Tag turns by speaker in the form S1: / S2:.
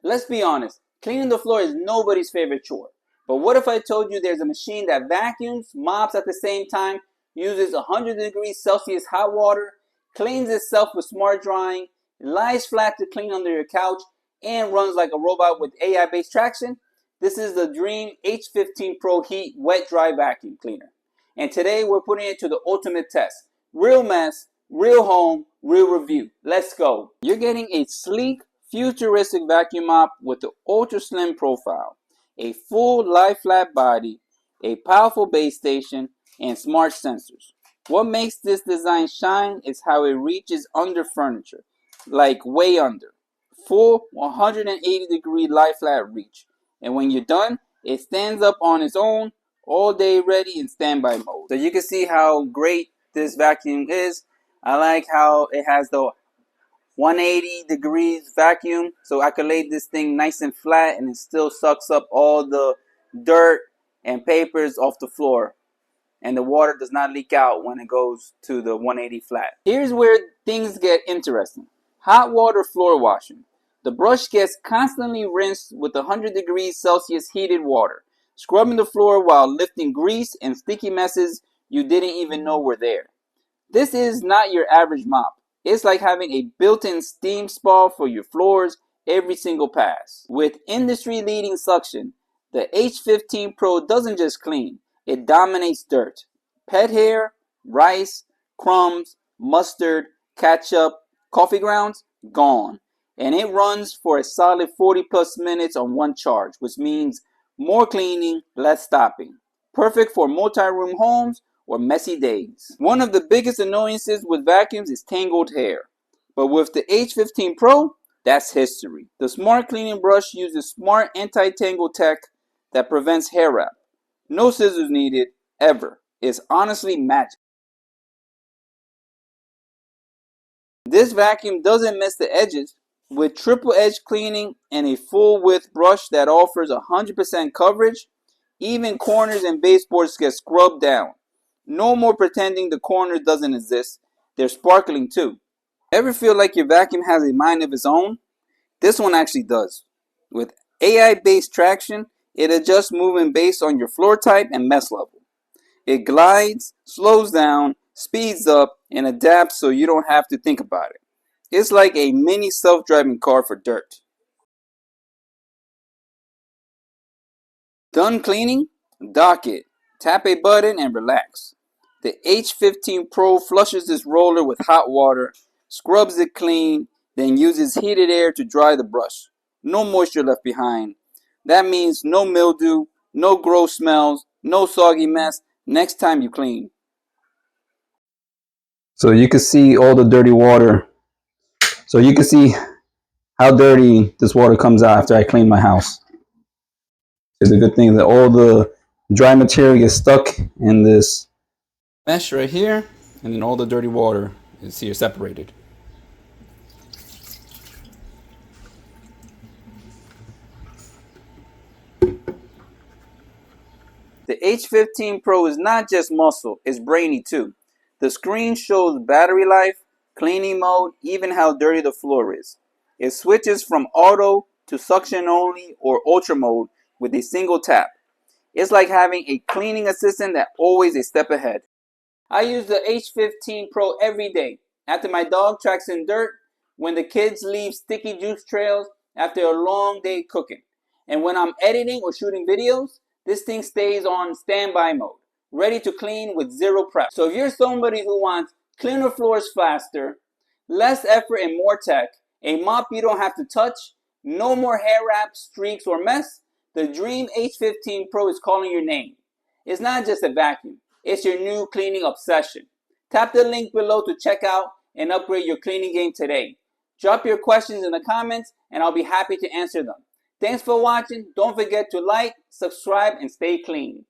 S1: Let's be honest, cleaning the floor is nobody's favorite chore. But what if I told you there's a machine that vacuums, mops at the same time, uses 100 degrees Celsius hot water, cleans itself with smart drying, lies flat to clean under your couch, and runs like a robot with AI-based traction? This is the DREAME H15 Pro Heat Wet Dry Vacuum Cleaner. And today we're putting it to the ultimate test. Real mess, real home, real review. Let's go. You're getting a sleek, futuristic vacuum mop with the ultra slim profile, a full lie flat body, a powerful base station, and smart sensors. What makes this design shine is how it reaches under furniture, like way under. Full 180-degree lie flat reach. And when you're done, it stands up on its own, all day ready in standby mode. So you can see how great this vacuum is. I like how it has the 180 degrees vacuum, so I can lay this thing nice and flat and it still sucks up all the dirt and papers off the floor, and the water does not leak out when it goes to the 180 flat. Here's where things get interesting. Hot water floor washing. The brush gets constantly rinsed with 100 degrees Celsius heated water, scrubbing the floor while lifting grease and sticky messes you didn't even know were there. This is not your average mop. It's like having a built-in steam spa for your floors every single pass. With industry-leading suction, the H15 Pro doesn't just clean, it dominates dirt. Pet hair, rice, crumbs, mustard, ketchup, coffee grounds, gone. And it runs for a solid 40 plus minutes on one charge, which means more cleaning, less stopping. Perfect for multi-room homes or messy days. One of the biggest annoyances with vacuums is tangled hair. But with the H15 Pro, that's history. The smart cleaning brush uses smart anti-tangle tech that prevents hair wrap. No scissors needed, ever. It's honestly magic. This vacuum doesn't miss the edges. With triple edge cleaning and a full width brush that offers 100% coverage, even corners and baseboards get scrubbed down. No more pretending the corner doesn't exist. They're sparkling too. Ever feel like your vacuum has a mind of its own? This one actually does. With AI-based traction, it adjusts movement based on your floor type and mess level. It glides, slows down, speeds up, and adapts so you don't have to think about it. It's like a mini self-driving car for dirt. Done cleaning? Dock it. Tap a button and relax. The H15 Pro flushes this roller with hot water, scrubs it clean, then uses heated air to dry the brush. No moisture left behind. That means no mildew, no gross smells, no soggy mess next time you clean. So you can see all the dirty water. So you can see how dirty this water comes out after I clean my house. It's a good thing that all the dry material gets stuck in this mesh right here, and then all the dirty water is here separated. The H15 Pro is not just muscle, it's brainy too. The screen shows battery life, cleaning mode, even how dirty the floor is. It switches from auto to suction only or ultra mode with a single tap. It's like having a cleaning assistant that's always a step ahead. I use the H15 Pro every day. After my dog tracks in dirt, when the kids leave sticky juice trails after a long day cooking. And when I'm editing or shooting videos, this thing stays on standby mode, ready to clean with zero prep. So if you're somebody who wants cleaner floors faster, less effort and more tech, a mop you don't have to touch, no more hair wraps, streaks, or mess, the DREAME H15 Pro is calling your name. It's not just a vacuum. It's your new cleaning obsession. Tap the link below to check out and upgrade your cleaning game today. Drop your questions in the comments and I'll be happy to answer them. Thanks for watching. Don't forget to like, subscribe, and stay clean.